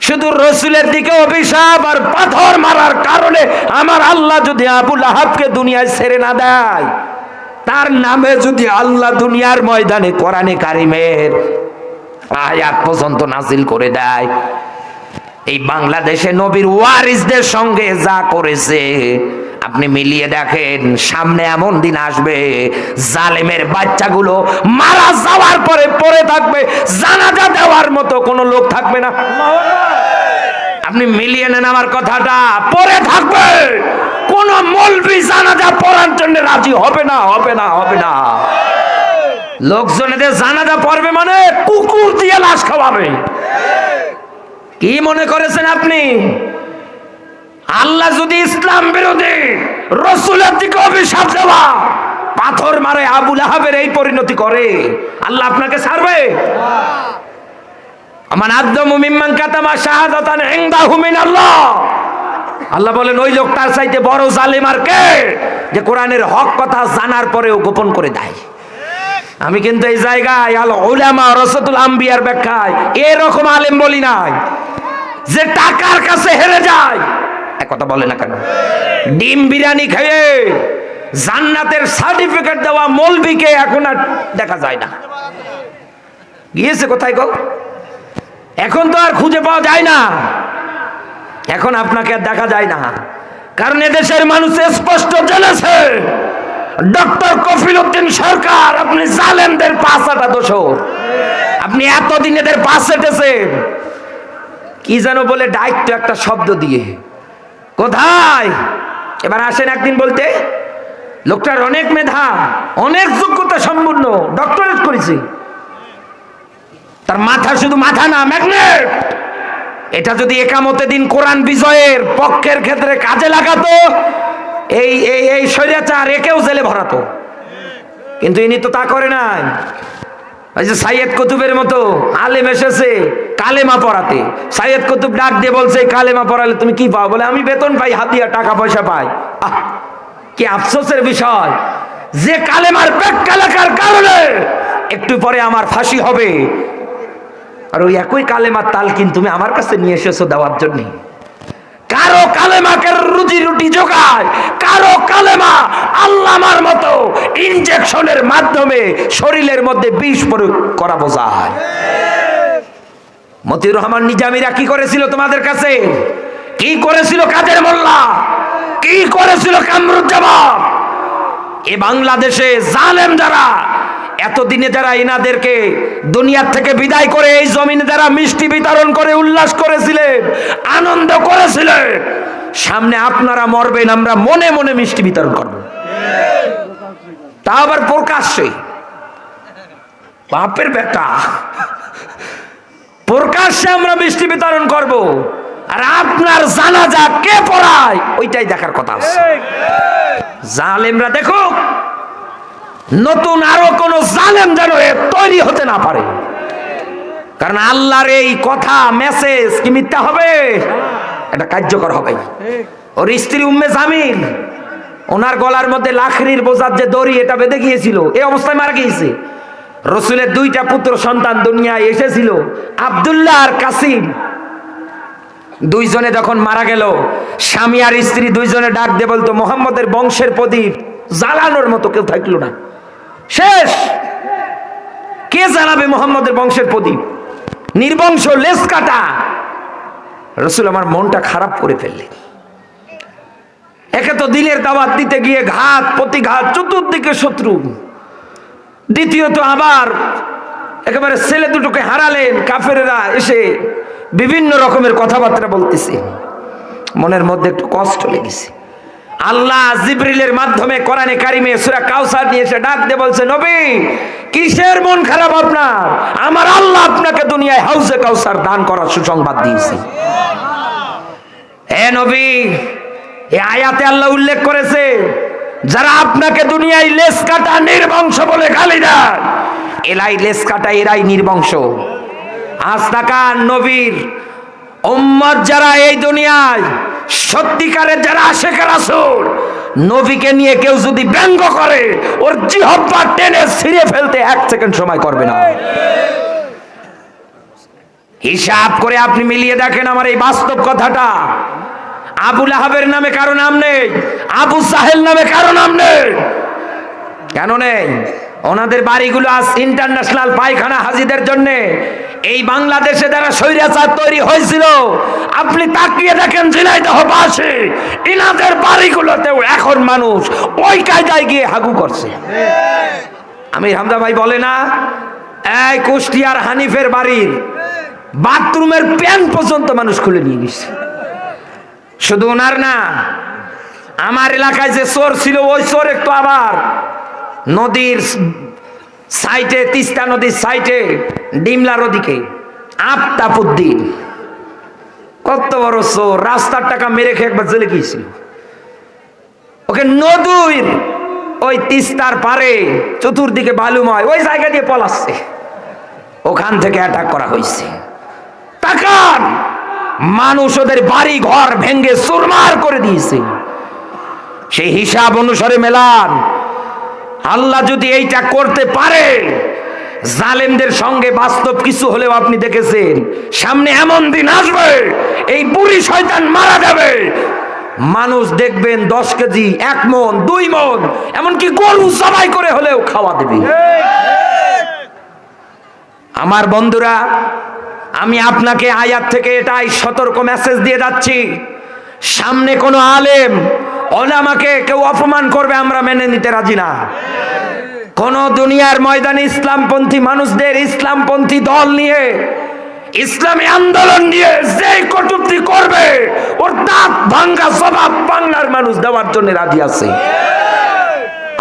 শুধু রসুলের দিকে অভিশাপ আর পাথর মারার কারণে আমার আল্লাহ যদি আবু লাহাবকে দুনিয়ায় ছেড়ে না দেয়, তার নামে যদি আল্লাহ দুনিয়ার ময়দানে কোরআনে কারিমের আয়াত পর্যন্ত নাজিল করে দেয়, এই বাংলাদেশে নবীর ওয়ারিসদের সঙ্গে যা করেছে আপনি মিলিয়ে দেখেন, সামনে এমন দিন আসবে জালেমের বাচ্চাগুলো মারা যাওয়ার পরে পড়ে থাকবে, জানাজা দেওয়ার মতো কোনো লোক থাকবে না। আপনি মিলিয়ে নেন আমার কথাটা, পড়ে থাকবে, কোন মৌলবি জানাজা পড়ার জন্য রাজি হবে না, হবে না, হবে না। লোকজন এদের জানাজা পড়বে মানে কুকুর দিয়ে লাশ খাওয়াবে। কি মনে করেছেন আপনি? আল্লাহ যদি ইসলাম বিরোধী রসুলের দিকে অভিশাপ দেওয়া পাথর মারে আবু লাহাবের এই পরিণতি করে, আল্লাহ আপনাকে ছাড়বে? আমান আদমু মিম্মান কাতামা শাহাদাতান ইনদাহু মিনাল্লাহ। আল্লাহ বলেন ওই লোক তার চাইতে বড় জালেম আর কে, যে কোরআনের হক কথা জানার পরেও গোপন করে দেয়। আমি কিন্তু এই জায়গায় আল উলামা ওয়ারাসাতুল আম্বিয়ার ব্যাখ্যায় এরকম আলেম বলি নাই যে টাকার কাছে হেরে যায়। এক কথা বলে না কেন? ডিম বিরিয়ানি খেয়ে জান্নাতের সার্টিফিকেট দেওয়া মৌলবীকে এখন আর দেখা যায় না। গিয়েছে কোথায় গো? এখন তো আর খুঁজে পাওয়া যায় না, এখন আপনাকে আর দেখা যায় না। কারণ এদেশের মানুষ স্পষ্ট জেনেছে ডক্টর কফিল উদ্দিন সরকার আপনি জালেমদের পাঁচ আটা দোষর। আপনি এতদিন এদের পাশ হেঁটেছেন কি যেন বলে ডাইরেক্ট একটা শব্দ দিয়ে, কোথায়? এবার আসেন একদিন বলতে লোকটার অনেক মেধা, অনেক যোগ্যতা সম্পূর্ণ, ডক্টরেট করেছে, তার মাথা শুধু মাথা না, ম্যাগনেট। এটা যদি একামতে দিন কোরআন বিজয়ের পক্ষের ক্ষেত্রে কাজে লাগাতো, এই এই এই স্বৈরাচার একেও জেলে ভরাতো। কিন্তু ইনি তো তা করে নাই। ওই যে সাইয়েদ কুতুবের মতো আলেম এসেছে কালেমা পড়াতে, সাইয়েদ কুতুব ডাক দিয়ে বলছে কালেমা পড়ালে তুমি কি পাও? বলে আমি বেতন পাই, হাতিয়া টাকা পয়সা পাই। আহ, কি আফসোসের বিষয় যে কালেমার ব্যাখ্যা লেখার কারণে একটু পরে আমার ফাঁসি হবে, আর ওই একই কালেমার তালকিন তুমি আমার কাছে নিয়ে এসেছো দেওয়ার জন্য। কারো কালেমাকে রুজি রুটি জোগায়, কারো কালেমা আল্লামার মতো ইনজেকশনের মাধ্যমে শরীরের মধ্যে বিষ প্রয়োগ করা বোঝায়। মতিউর রহমান নিজামীরা কি করেছিল তোমাদের কাছে? কি করেছিল কাদের মোল্লা? কি করেছিল কামরুজ্জামান? এ বাংলাদেশে জালেম যারা এতদিনে যারা এনাদেরকে দুনিয়ার থেকে বিদায় করে এই জমিনে যারা মিষ্টি বিতরণ করে উল্লাস করেছিলেন, আনন্দ করেছিলেন, সামনে আপনারা মরবেন, আমরা মনে মনে মিষ্টি বিতরণ করব, তা আবার প্রকাশ্যে। বাপের বেটা, প্রকাশ্যে আমরা মিষ্টি বিতরণ করব, আর আপনার জানাজা কে পড়ায় ওইটাই দেখার কথা আছে। জালেমরা দেখুক নতুন আরো কোন জালেম যেন তৈরি হতে না পারে। কারণ আল্লাহর এই কথা মেসেজ কি মিথ্যা হবে? এটা কার্যকর হবে। ওর স্ত্রী উম্মে জামিল, ওনার গলার মধ্যে লাখড়ির বোঝার যে দড়ি এটা বেঁধে গিয়েছিল, এই অবস্থায় মারা গিয়েছে। রসুলের দুইটা পুত্র সন্তান দুনিয়ায় এসেছিল, আব্দুল্লাহ আর কাসিম। দুইজনে যখন মারা গেল, স্বামী আর স্ত্রী দুইজনে ডাক দিয়ে বলতো মোহাম্মদের বংশের প্রদীপ জ্বালানোর মতো কেউ থাকলো না, শেষ। কে জ্বালাবে মোহাম্মদের বংশের প্রদীপ? নির্বংশ, লেজ কাটা। রসুল আমার মনটা খারাপ করে ফেললেন। একে তো দিনের দাওয়াত দিতে গিয়ে ঘাত প্রতিঘাত, চতুর্দিকে শত্রু, দ্বিতীয়ত আবার একেবারে ছেলে দুটোকে হারালেন, কাফেরেরা এসে বিভিন্ন রকমের কথাবার্তা বলতেছে, মনের মধ্যে একটু কষ্ট লেগেছে। আল্লাহ জিবরিলের মাধ্যমে কোরআনে কারিমে সূরা কাউসার নিয়ে এসে ডাক দিয়ে বলছে, নবী কিসের মন খারাপ আপনার? আমার আল্লাহ আপনাকে দুনিয়ায় হাউজে কাউসার দান করার সুসংবাদ দিয়েছে। হে নবী, এই আয়াতে আল্লাহ উল্লেখ করেছে যারা আপনাকে দুনিয়ায় লেজ কাটা নির্বংশ বলে গালি দেয়, এলাই লেজ কাটা, এরাই নির্বংশ। আজ তাকান নবীর উম্মত যারা এই দুনিয়ায় সত্যিকারের যারা আশিকে রাসূল, নবীকে নিয়ে কেউ যদি ব্যঙ্গ করে ওর জিহ্বা টেনে ছিঁড়ে ফেলতে 1 সেকেন্ড সময় করবে না। হিসাব করে আপনি মিলিয়ে দেখেন আমার এই বাস্তব কথাটা। আবুল আহাবের নামে কারো নাম নেই, আবু সাহেল নামে কারো নাম নেই। কেন নেই? ওনাদের বাড়িগুলো আজ ইন্টারন্যাশনাল পায়খানা হাজিদের জন্য। এই বাংলাদেশে যারা স্বৈরাচার তৈরি হয়েছিল, আপনি তাকিয়ে দেখেন ঝিনাইদহবাসী, ইনাদের বাড়িগুলোতেও এখন মানুষ ওই কায়দায় গিয়ে হাগু করছে। আমি হামদা ভাই বলে না, এই কুষ্টিয়ার হানিফের বাড়ির বাথরুমের প্যান্ট পর্যন্ত মানুষ খুলে নিয়ে গেছে। শুধু ওনার না, আমার এলাকায় যে চোর ছিল ওই চোর একটু আবার নদীর সাইটে, তিস্তা নদীর সাইটে ডিমলার ওদিকে আফতাবউদ্দিন, কত বড় চোর, রাস্তার টাকা মেরে খেয়ে একবার জেলে গিয়েছিল। ওকে নদীর ওই তিস্তার পারে চতুর্দিকে বালুময় ওই জায়গা দিয়ে পলাচ্ছে, ওখান থেকে অ্যাটাক করা হয়েছে। তাকান, মানুষ ওদের বাড়ি ঘর ভেঙ্গে চুরমার করে দিয়েছে। সেই হিসাব অনুসারে মেলান। আল্লাহ যদি এইটা করতে পারে, জালেমদের সঙ্গে বাস্তব কিছু হলেও আপনি দেখেছেন, সামনে এমন দিন আসবে এই বুড়ি শয়তান মারা যাবে, মানুষ দেখবেন 10 কেজি, 1 মণ, 2 মণ, এমনকি গরু জবাই করে হলেও খাওয়া দেবে। আমার বন্ধুরা, আমি আপনাকে আয়াত থেকে এটাই সতর্ক মেসেজ দিয়ে যাচ্ছি, সামনে কোনো আলেম ওলামাকে কেউ অপমান করবে আমরা মেনে নিতে রাজি না। কোন দুনিয়ার ময়দানে ইসলামপন্থী মানুষদের, ইসলামপন্থী দল নিয়ে, ইসলামী আন্দোলন নিয়ে যে কটূক্তি করবে, ওর দাঁত ভাঙ্গা জবাব বাংলার মানুষ দেওয়ার জন্য রাজি আছে।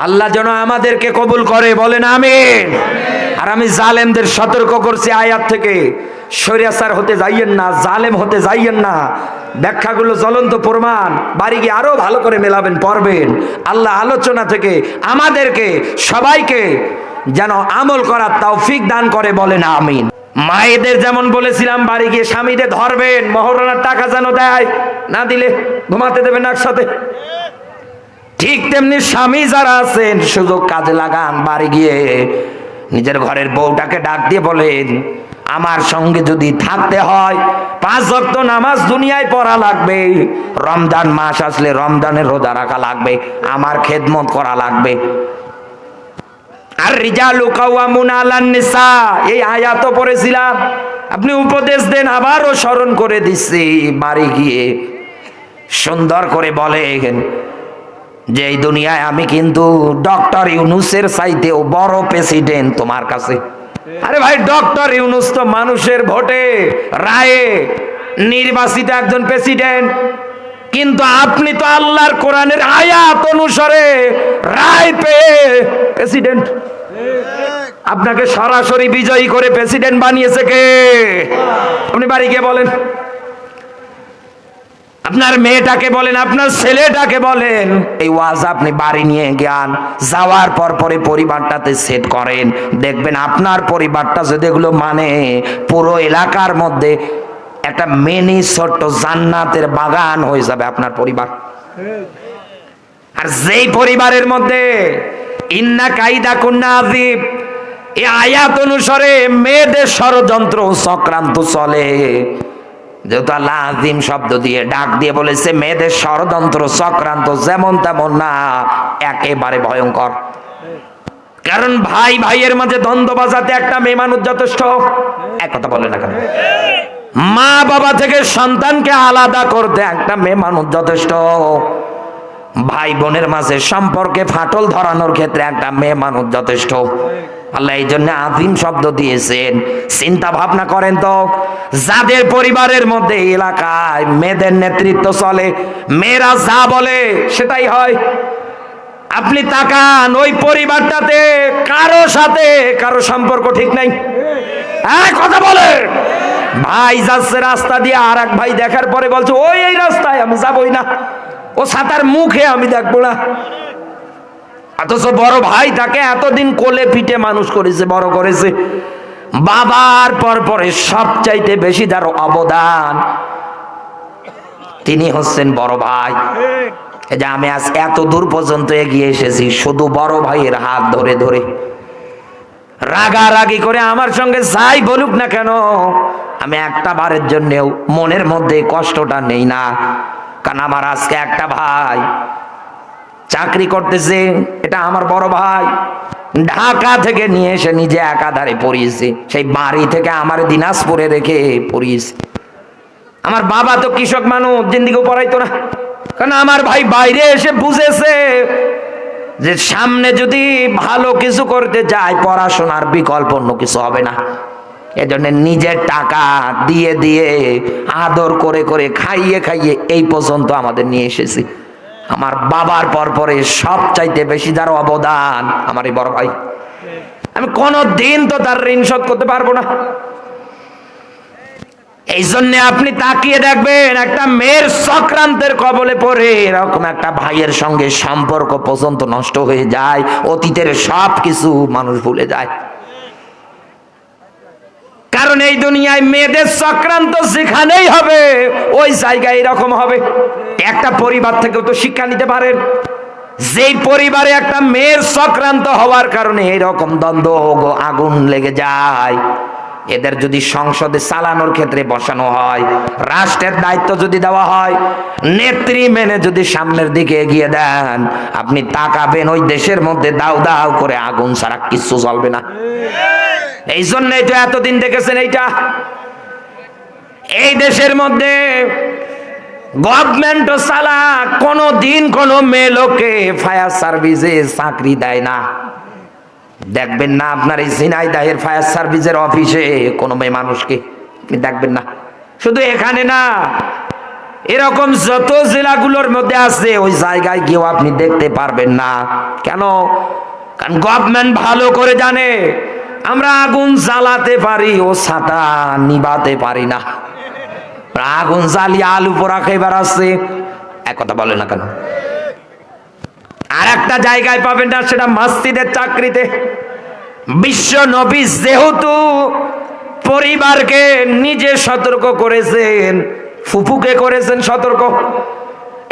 আল্লাহ যেন আমাদেরকে কবুল করে, বলেন আমিন। আর আমি জালেমদের সতর্ক করছি আয়াত থেকে, শরিয়াচার হতে যাইয়েন না, জালেম হতে যাইয়েন না। ব্যাখ্যাগুলো জ্বলন্ত প্রমাণ, বাড়ি গিয়ে আরো ভালো করে মেলাবেন, পড়বেন। আল্লাহ আলোচনা থেকে আমাদেরকে সবাইকে যেন আমল করার তৌফিক দান করে, বলেন আমিন। মায়েদের যেমন বলেছিলাম বাড়ি গিয়ে স্বামীদের ধরবেন, মহরণার টাকা যেন দেয়, না দিলে ঘুমাতে দেবেন একসাথে। ঠিক তেমনি স্বামী যারা আছেন সুযোগ কাজে লাগান, বাড়ি গিয়ে নিজের ঘরের বউটাকে ডাক দিয়ে বলেন, আমার সঙ্গে যদি থাকতে হয় 5 ওয়াক্ত নামাজ দুনিয়ায় পড়া লাগবে, রমজান মাস আসলে রমজানের রোজা রাখা লাগবে, আমার খেদমত করা লাগবে। আর রিজালু কাওয়ামুনা আলান নিসা, এই আয়াতও পড়েছিলাম, আপনি উপদেশ দেন, আবারও স্মরণ করে দিচ্ছি। বাড়ি গিয়ে সুন্দর করে বলেন যে এই দুনিয়ায় আমি কিন্তু ডক্টর ইউনূসের চাইতেও বড় প্রেসিডেন্ট তোমার কাছে। আরে ভাই, ডক্টর ইউনূস তো মানুষের ভোটে রায়ে নির্বাচিত একজন প্রেসিডেন্ট, কিন্তু আপনি তো আল্লাহর কোরআনের আয়াত অনুসারে রায় পেয়ে প্রেসিডেন্ট। আপনাকে সরাসরি বিজয়ী করে প্রেসিডেন্ট বানিয়েছে কে? আপনি বাড়ি গিয়ে বলেন, আপনার মেয়েটাকে বলেন, আপনার ছেলেটাকে বলেন, এই ওয়াজ আপনি বাড়ি নিয়ে যান, যাওয়ার পর পরে পরিবারটাতে সেট করেন, দেখবেন আপনার পরিবারটা যদি এগুলো মানে, পুরো এলাকার মধ্যে একটা মিনি ছোট্ট জান্নাতের বাগান হয়ে যাবে আপনার পরিবার। আর যেই পরিবারের মধ্যে ইন্না কাইদা কুন্না আযীব, এই আয়াত অনুসারে মেয়েদের ষড়যন্ত্র চক্রান্ত চলে, যেহেতু আল্লাহ আযীম শব্দ দিয়ে ডাক দিয়ে বলেছে মেয়েদের ষড়যন্ত্র চক্রান্ত যেমন তেমন না, একেবারে ভয়ঙ্কর। কারণ ভাই ভাইয়ের মাঝে দ্বন্দ্ব বাজাতে একটা মেয়ে মানুষ যথেষ্ট। এক কথা বলে না কেন? মা বাবা থেকে সন্তানকে আলাদা করতে একটা মেয়ে মানুষ যথেষ্ট। ভাই বোনের মাঝে সম্পর্কে ফাটল ধরানোর ক্ষেত্রে একটা মেয়ে মানুষ যথেষ্ট। আল্লাহ এই জন্য আযীম শব্দ দিয়েছেন। চিন্তা ভাবনা করেন তো, যাদের পরিবারের মধ্যে এলাকায় মেয়েদের নেতৃত্ব চলে, মেয়েরা যা বলে সেটাই হয়। আপনি তাকান, ওই পরিবারটাতে কারো সাথে কারো সম্পর্ক ঠিক নাই। কথা বলে, ভাই যাচ্ছে রাস্তা দিয়ে, আর এক ভাই দেখার পরে বলছে ওই এই রাস্তায় আমি যাবই না, ও ছাতার মুখে আমি দেখবো না। অথচ বড় ভাই তাকে এতদিন কোলে পিঠে মানুষ করেছে, বড় করেছে। বাবার পর পরে সবচাইতে বেশি যার অবদান তিনি হচ্ছেন বড় ভাই। এই যে আমি আজ এত দূর পর্যন্ত এগিয়ে এসেছি শুধু বড় ভাইয়ের হাত ধরে ধরে। রাগারাগি করে আমার সঙ্গে যাই বলুক না কেন, আমি একটা বারের জন্যেও মনের মধ্যে কষ্টটা নেই না। কারণ আমার আজকে একটা ভাই চাকরি করতেছে, এটা আমার বড় ভাই, ঢাকা থেকে নিয়ে এসে নিজে একাধারে পড়িয়েছে, সেই বাড়ি থেকে আমার দিনাজপুরে রেখে পড়িয়েছে। আমার বাবা তো কৃষক মানুষ, জিন্দিগিও পড়াইতো না। কারণ আমার ভাই বাইরে এসে বুঝেছে যে সামনে যদি ভালো কিছু করতে যায় পড়াশোনার বিকল্প অন্য কিছু হবে না। এজন্য নিজের টাকা দিয়ে দিয়ে আদর করে করে খাইয়ে খাইয়ে এই পর্যন্ত আমাদের নিয়ে এসেছি। আমার বাবার পরে সব চাইতে বেশি যার অবদান আমার এই বড় ভাই। আমি কোনো দিন তো তার ঋণ শোধ করতে পারবো না। এই জন্য আপনি তাকিয়ে দেখবেন, একটা মেয়ের চক্রান্তের কবলে পড়ে এরকম একটা ভাইয়ের সঙ্গে সম্পর্ক পর্যন্ত নষ্ট হয়ে যায়, অতীতের সব কিছু মানুষ ভুলে যায়। কারণ এই দুনিয়ায় মেয়েদের চক্রান্ত যেখানেই হবে ওই জায়গায় এরকম হবে। একটা পরিবার থেকেও তো শিক্ষা নিতে পারেন, যেই পরিবারে একটা মেয়ের চক্রান্ত হওয়ার কারণে এরকম দ্বন্দ্ব আগুন লেগে যায়, এদের যদি সংসদে চালানোর ক্ষেত্রে বসানো হয়, রাষ্ট্রের দায়িত্ব যদি দেওয়া হয়, নেত্রী মেনে যদি সামনের দিকে এগিয়ে দেন, আপনি তাকাবেন ওই দেশের মধ্যে দাউ দাউ করে আগুন ছাড়া কিছু চলবে না। এই জন্যই তো এতদিন দেখেছেন এইটা, এই দেশের মধ্যে গভর্নমেন্ট চালা কোনো দিন কোনো মেয়ে লোককে ফায়ার সার্ভিসে চাকরি দেয় না। দেখবেন না আপনার এই ঝিনাইদহের ফায়ার সার্ভিসের অফিসে কোনো মেয়ে মানুষকে দেখবেন না। শুধু এখানে না, এরকম যত জেলাগুলোর মধ্যে আছে ওই জায়গায় গিয়েও আপনি দেখতে পারবেন না। কেন? কারণ গভর্নমেন্ট ভালো করে জানে আমরা আগুন জ্বালাতে পারি, ও ছাতা নিবাতে পারি না। আগুন জ্বালিয়ে আলু পোড়া খাইবার আছে, এক কথা বলে না কেন? আর একটা জায়গায় পাবেন না, সেটা মসজিদের চাকরিতে। বিশ্ব নবী যেহেতু পরিবারকে নিজে সতর্ক করেছেন, ফুফুকে করেছেন সতর্ক,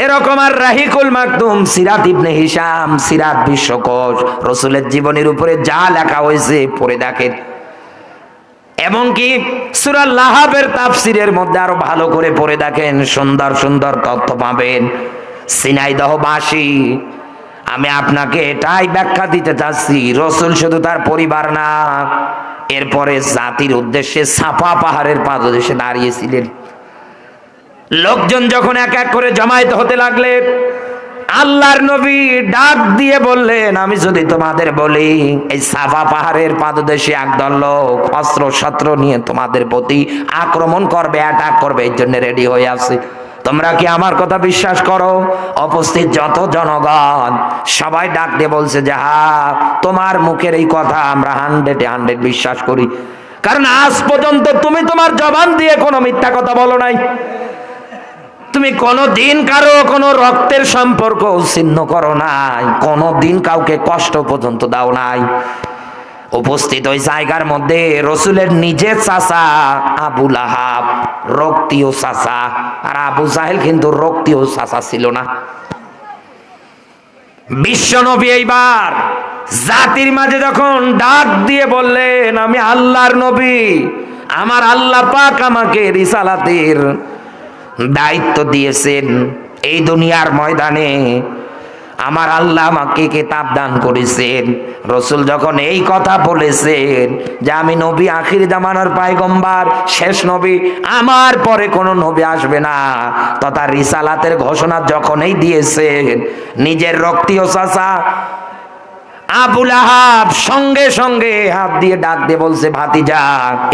এরকম আর রাহিকুল মাকতুম সিরাত ইবনে হিশাম, সিরাত বিশ্বকোষ, রাসূলের জীবনের উপরে যা লেখা হয়েছে পড়ে দেখেন। এমনকি সূরা লাহাবের তাফসিরের মধ্যে আরো ভালো করে পড়ে দেখেন, সুন্দর সুন্দর তথ্য পাবেন। ঝিনাইদহবাসী, আমি আপনাকে এটাই ব্যাখ্যা দিতে চাচ্ছি, রাসূল শুধু তার পরিবার না, এরপরে জাতির উদ্দেশ্যে সাফা পাহাড়ের পাদদেশে দাঁড়িয়েছিলেন। লোকজন যখন এক এক করে জমায়েত হতে লাগলেন, আল্লাহর নবী ডাক দিয়ে বললেন, আমি যদি তোমাদের বলি এই সাফা পাহাড়ের পাদদেশে একদল লোক অস্ত্র শস্ত্র নিয়ে তোমাদের প্রতি আক্রমণ করবে, অ্যাটাক করবে, এই জন্য রেডি হয়ে আছে, তোমরা কি আমার কথা বিশ্বাস করো? উপস্থিত যত জনগণ সবাই ডাক দিয়ে বলছে যে হ্যাঁ, তোমার মুখের এই কথা আমরা 100% বিশ্বাস করি, কারণ আজ পর্যন্ত তুমি তোমার জবান দিয়ে কোনো মিথ্যা কথা বলো নাই, তুমি কোনোদিন কারো কোনো রক্তের সম্পর্ক ছিন্ন করো নাই, কোনোদিন কাউকে কষ্ট পর্যন্ত দাও নাই। উপস্থিত ওই জায়গার মধ্যে রাসূলের নিজের চাচা আবু লাহাব, রক্তীয় চাচা, আর আবু জাহেল কিন্তু রক্তীয় চাচা ছিল না। বিশ্বনবী এইবার জাতির মাঝে যখন ডাক দিয়ে বললেন, আমি আল্লাহর নবী, আমার আল্লাহ পাক আমাকে রিসালাতের দায়িত্ব দিয়েছেন, এই দুনিয়ার ময়দানে আমার আল্লাহ আমাকে কিতাব দান করেছেন। রাসূল যখন এই কথা বলেছেন যে আমি নবী, আখির জামানার পয়গম্বর, শেষ নবী, আমার পরে কোনো নবী আসবে না, তথা রিসালাতের ঘোষণা যখনই দিয়েছেন, নিজের রক্তীয় চাচা আবু লাহাব সঙ্গে সঙ্গে হাত দিয়ে ডাক দিয়ে বলছে, ভাতিজা,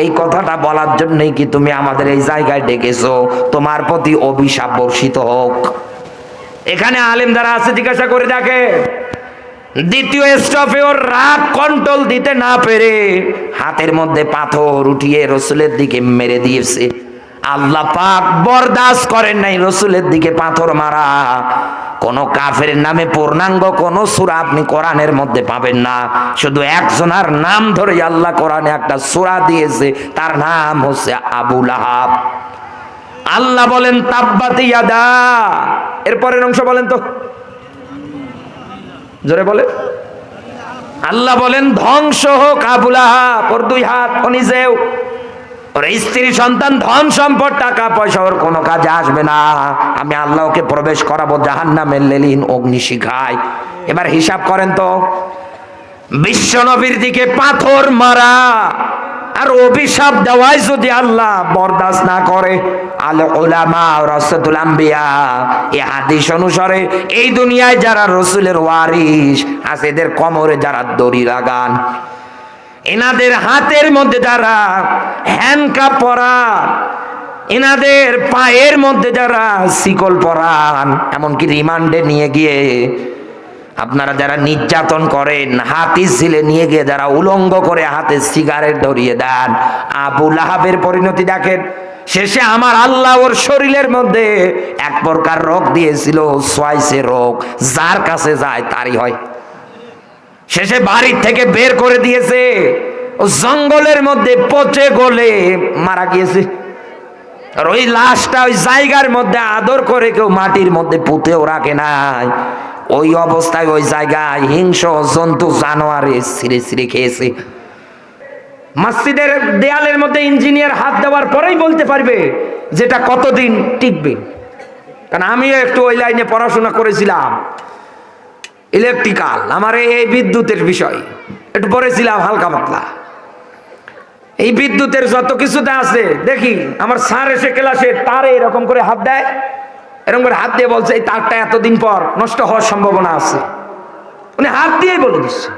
এই কথাটা বলার জন্যই কি তুমি আমাদের এই জায়গায় ডেকেছো? তোমার প্রতি অভিশাপ বর্ষিত হোক। এখানে আলেম যারা আছে জিজ্ঞাসা করে দেখে, দ্বিতীয় স্টপে ওর রাগ কন্ট্রোল দিতে না পেরে হাতের মধ্যে পাথর উঠিয়ে রাসূলের দিকে মেরে দিয়েছে। আল্লাহ পাক বরদাস্ত করেন নাই রাসূলের দিকে পাথর মারা। কোন কাফের নামে পূর্ণাঙ্গ কোন সূরা আপনি কোরআনের মধ্যে পাবেন না, শুধু একজনের নাম ধরে আল্লাহ কোরআনে একটা সূরা দিয়েছে, তার নাম হচ্ছে আবু লাহাব। আল্লাহ বলেন তাব্বাত ইয়াদা, এরপরের অংশ বলেন তো, জোরে বলে, আল্লাহ বলেন ধ্বংস হোক আবু লাহাব, ওর 2 হাত, ও নিজেও, ওর স্ত্রী সন্তান, ধন সম্পদ, টাকা পয়সা ওর কোনো কাজে আসবে না। আমি আল্লাহ ওকে প্রবেশ করাবো জাহান্নামের লেলিন অগ্নিশিখায়। এবার হিসাব করেন তো, বিশ্ব নবীর দিকে পাথর মারা আর অভিশাপ দেওয়াই যদি আল্লাহ বরদাস্ত না করে, আল উলামা রাসাতুল আম্বিয়া, এই হাদিস অনুসারে এই দুনিয়ায় যারা রসুলের ওয়ারিস আছে, এদের কোমরে যারা দড়ি লাগান, এনাদের হাতের মধ্যে যারা হ্যান্ডকাপ পরা, এনাদের পায়ের মধ্যে যারা শিকল পরান, এমনকি রিমান্ডে নিয়ে গিয়ে আপনারা যারা নির্যাতন করেন, হাতি ছিলে নিয়ে গিয়ে যারা উলঙ্গ করে হাতে সিগারেট ধরিয়ে দেন, আবু লাহাবের পরিণতি দেখেন। শেষে আমার আল্লাহ ওর শরীরের মধ্যে এক প্রকার রোগ দিয়েছিল, সোয়াইসে রোগ, যার কাছে যায় তারই হয়। শেষে বাড়ির থেকে বের করে দিয়েছে, ও জঙ্গলের মধ্যে পচে গলে মারা গিয়েছে। আর ওই লাশটা ওই জায়গার মধ্যে আদর করে কেউ মাটির মধ্যে পুঁতেও রাখে নাই। ওই অবস্থায় ওই জায়গায় হিংস্র জন্তু জানোয়ারে ছিঁড়ে ছিঁড়ে খেয়েছে। মসজিদের দেয়ালের মধ্যে ইঞ্জিনিয়ার হাত দেওয়ার পরেই বলতে পারবে যেটা কতদিন টিকবে, কারণ আমিও একটু ওই লাইনে পড়াশোনা করেছিলাম, ইলেকট্রিক্যাল, আমার এই বিদ্যুতের বিষয় একটু পড়েছিলাম হালকা পাতলা। এই বিদ্যুতের যত কিছুতে আছে দেখি, আমার স্যার এসে ক্লাসে তারে এরকম করে হাত দেয়, এরকম করে হাত দিয়ে বলছে এই তারটা এতদিন পর নষ্ট হওয়ার সম্ভাবনা আছে, উনি হাত দিয়েই বলে দিচ্ছে।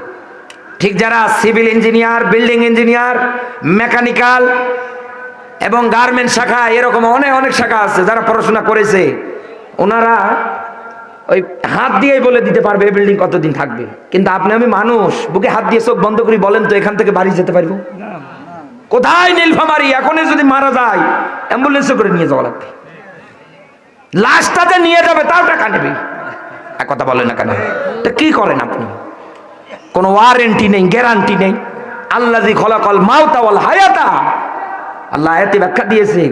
ঠিক যারা civil engineer, building engineer, mechanical এবং গার্মেন্ট শাখা, এরকম অনেক অনেক শাখা আছে, যারা পড়াশোনা করেছে ওনারা ওই হাত দিয়েই বলে দিতে পারবে এই বিল্ডিং কতদিন থাকবে। কিন্তু আপনি আমি মানুষ, বুকে হাত দিয়ে চোখ বন্ধ করি বলেন তো এখান থেকে বাড়ি যেতে পারবো? কোথায় নীলফামারী, এখনই যদি মারা যায় অ্যাম্বুলেন্সে করে নিয়ে যাওয়া লাগবে, লাশটাতে নিয়ে যাবে তাও টাকা নেবে। এক কথা বলেন না কেন? তা কি করেন আপনি? কোনো ওয়ারেন্টি নেই, গ্যারান্টি নেই। আল্লাযী খলাকাল মাউতা ওয়াল হায়াতা, আল্লাহ আয়াতে ব্যাখ্যা দিয়েছে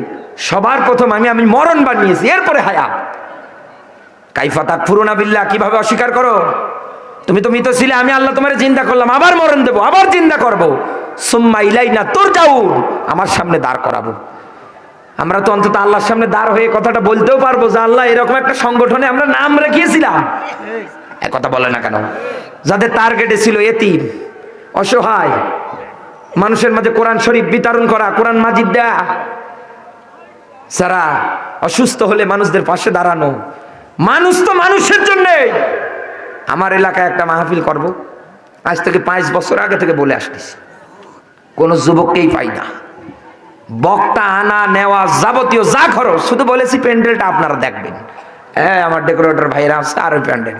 সবার প্রথম আমি মরণ বানিয়েছি, এরপরে হায়াত। কাইফা তাকফুরুনা বিল্লাহ, কিভাবে অস্বীকার করো? তুমি তো মৃত ছিলে, আমি আল্লাহ তোমার জিন্দা করলাম, আবার মরণ দেবো, আবার জিন্দা করবো, সুম্মা ইলাইনা তুরজাউন, আমার সামনে দাঁড় করাবো। আমরা তো অন্তত আল্লাহর সামনে দাঁড় হয়ে কথাটা বলতেও পারবো যে আল্লাহ এরকম একটা সংগঠনে আমরা নাম রেখেছিলাম। এক কথা বলে না কেন? যাদের টার্গেটে ছিল এতিম, অসহায় মানুষের মাঝে কোরআন শরীফ বিতরণ করা, কোরআন মাজিদ দেয়া, যারা অসুস্থ হলে মানুষদের পাশে দাঁড়ানো। মানুষ তো মানুষের জন্য। আমার এলাকায় একটা মাহফিল করব, আজ থেকে 5 বছর আগে থেকে বলে আসতেছি, কোন যুবককেই পাই না, বক্তা আনা নেওয়া যাবতীয় যা খরচ, শুধু বলেছি প্যান্ডেলটা আপনারা দেখবেন। হ্যাঁ, আমার ডেকোরেটর ভাইরা আছে, আর ওই প্যান্ডেল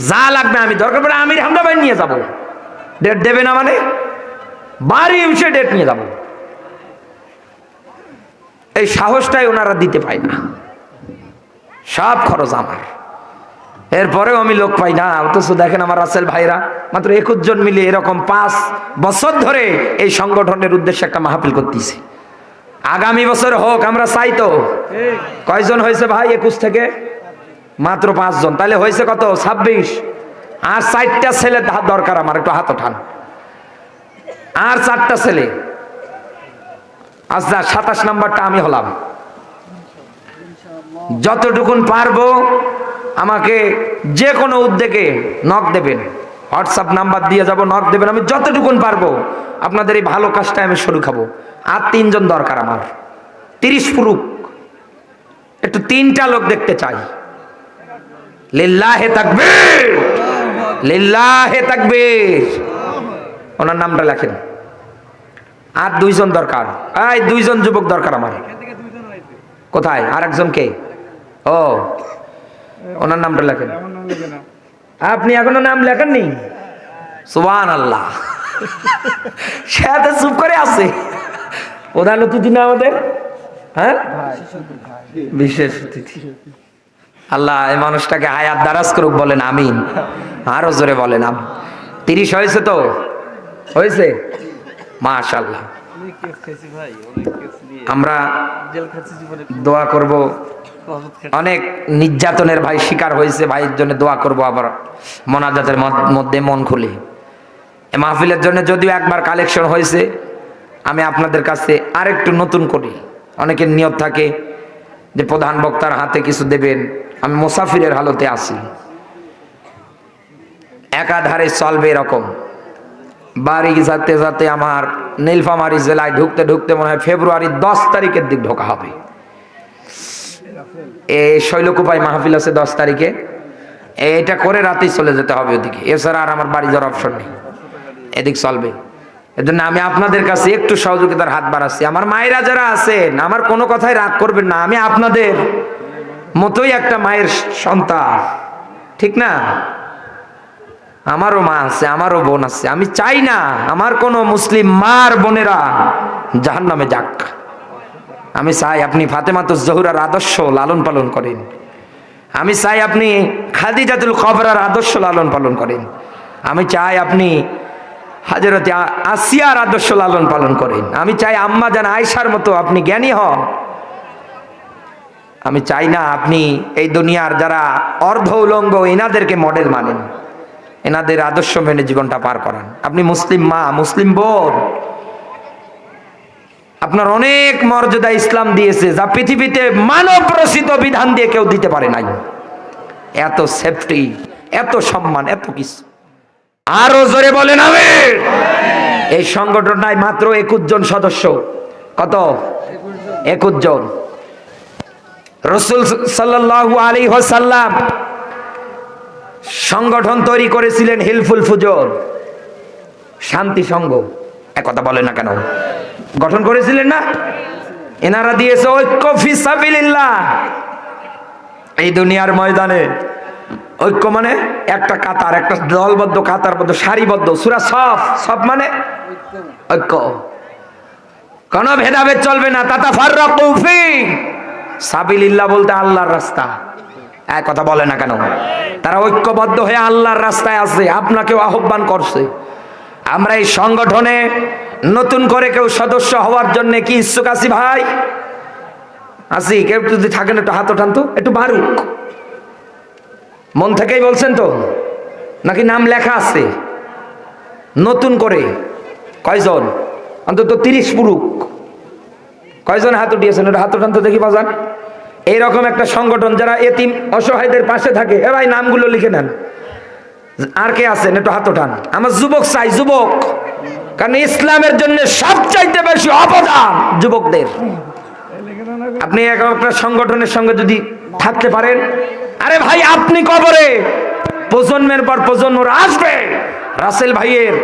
যা লাগবে আমি দরকার পড়ে আমির হামদা ভাই নিয়ে যাব। ডেট দেবে না মানে বাড়ি এসে ডেট নিয়ে যাব। এই সাহসটাই ওনারা দিতে পায় না, সব খরচ আমার। এরপরেও আমি লোক পাই না। অথচ দেখেন আমার রাসেল ভাইরা মাত্র 21 জন মিলে এরকম 5 বছর ধরে এই সংগঠনের উদ্দেশ্যে একটা মাহফিল করতেছি। আগামী বছর হোক, আমরা চাই তো। কয়জন হয়েছে ভাই 21 থেকে? মাত্র 5 জন। তাহলে হয়েছে কত? 26। আর 4টা ছেলে দরকার আমার, একটু হাত ওঠান। আর 4টা ছেলে। আচ্ছা, 27 নাম্বারটা আমি হলাম। যতটুকুন পারবো আমাকে যে কোনো উদ্যোগে নক দেবেন, হোয়াটসঅ্যাপ নাম্বার দিয়ে যাব, নক দেবেন। আমি যতটুকুন পারবো আপনাদের এই ভালো কাজটা আমি শুরু খাবো। আর 3 জন দরকার আমার, 30 পুরুষ, একটু 3টা লোক দেখতে চাই। লিল্লাহে তাকবীর, লিল্লাহে তাকবীর। ওনার নামটা লেখেন। আর 2 জন দরকার, এই 2 জন যুবক দরকার আমার। কোথায় আরেকজন কে? ও, ওনার নামটা লেখেন। আপনি এখনো নাম লেখেননি? সুবহানাল্লাহ, সে তো চুপ করে আছে। প্রধান অতিথি না আমাদের, হ্যাঁ, বিশেষ অতিথি। আল্লাহ এই মানুষটাকে হায়াত দারাজ করুক, বলেন আমিন। আরো জোরে বলেন। 30 হয়েছে তো? হয়েছে, মাশাআল্লাহ। আমরা দোয়া করব, অনেক নির্যাতনের ভাই শিকার হয়েছে, ভাইয়ের জন্য দোয়া করব। আবার মোনাজাতের মধ্যে মন খুলে এই মাহফিলের জন্য যদিও একবার কালেকশন হয়েছে, আমি আপনাদের কাছে আরেকটু নতুন করি। অনেকের নিয়ত থাকে যে প্রধান বক্তার হাতে কিছু দেবেন, আমি মুসাফিরের হালতে আছি, একাধারে চলবে এরকম। বাড়ি যেতে যেতে আমার নীলফামারী জেলায় ঢুকতে ঢুকতে মনে হয় ফেব্রুয়ারি 10 তারিখের দিক ঢোকা হবে। এই শৈলকুপায় মাহফিল আছে 10 তারিখে, এটা করে রাতেই চলে যেতে হবে ওদিকে, এছাড়া আর আমার বাড়ি যাওয়ার অপশন নেই, এদিক চলবে। এজন্য আমি আপনাদের কাছে একটু সহযোগিতার হাত বাড়াচ্ছি। আমার মায়েরা যারা আছেন, আমার কোনো কথাই রাগ করবেন না, আমি আপনাদের মতোই একটা মায়ের সন্তান, ঠিক না? আমারও মা আছে, আমারও বোন আছে। আমি চাই না আমার কোনো মুসলিম মার বোনেরা জাহান্নামে যাক। আমি চাই আপনি ফাতেমাতুজ জোহরার আদর্শ লালন পালন করেন। আমি চাই আপনি খাদিজাতুল কুবরার আদর্শ লালন পালন করেন। আমি চাই আপনি হযরত আসিয়ার আদর্শ লালন পালন করেন। আমি চাই আম্মা জান আয়েশার মতো আপনি জ্ঞানী হন। আমি চাই না আপনি এই দুনিয়ার যারা অর্ধ উলঙ্গ এনাদেরকে মডেল মানেন, এনাদের আদর্শ মেনে জীবনটা পার করান। আপনি মুসলিম মা, মুসলিম বোন, আপনার অনেক মর্যাদা ইসলাম দিয়েছে, যা পৃথিবীতে মানব রচিত বিধান দিয়ে কেউ দিতে পারে নাই। এত সেফটি, এত সম্মান, এত কিছু। আরো জোরে বলেন আমিন। এই সংগঠনটায় মাত্র 21 জন সদস্য। কত? 21 জন। রাসূল সাল্লাল্লাহু আলাইহি ওয়াসাল্লাম সংগঠন তৈরি করেছিলেন হিলফুল ফুজুর, শান্তি সংঘ। এক কথা বলে না কেন? গঠন করেছিলেন না? এনারা দিয়েছে ঐক্য ফি সাবিলিল্লাহ। এই দুনিয়ার ময়দানে ঐক্য মানে একটা কাতার, একটা দলবদ্ধ কাতারবদ্ধ সারিবদ্ধ। সূরা সফ, সফ মানে ঐক্য, কোনো ভেদাভেদ চলবে না। তাতাফাররাকু ফি সাবিলিল্লাহ বলতে আল্লাহর রাস্তা। এক কথা বলে না কেন? তারা ঐক্যবদ্ধ হয়ে আল্লাহর রাস্তায় আছে, আপনাকেও আহ্বান করছে। আমরা এই সংগঠনে নতুন করে কেউ সদস্য হওয়ার জন্য কি ইচ্ছুক আছি ভাই? আছি? কেউ যদি থাকেন একটু হাত ওঠান তো, একটু বারুক। মন থেকেই বলছেন তো, নাকি নাম লেখা আছে? নতুন করে কয়জন? অন্তত 30 পুরুষ। কয়জন হাত উঠিয়েছেন? ওটা হাত ওঠান তো দেখি বাজান। এইরকম একটা সংগঠন যারা এতিম অসহায়দের পাশে থাকে, এ ভাই নামগুলো লিখে নেন। আর কে আছেন? একটু হাত ওঠান। আমার যুবক চাই, যুবক, কারণ ইসলামের জন্য সবচাইতে বেশি অবদান যুবকদের। আপনি একটা সংগঠনের সঙ্গে যদি থাকতে পারেন, আরে ভাই আপনি কবরে প্রজন্মের পর প্রজন্ম আসবে। রাসেল ভাইয়ের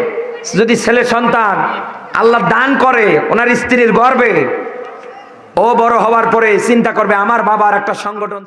যদি ছেলে সন্তান আল্লাহ দান করে ওনার স্ত্রীর গর্ভে, ও বড় হওয়ার পরে চিন্তা করবে আমার বাবার একটা সংগঠন।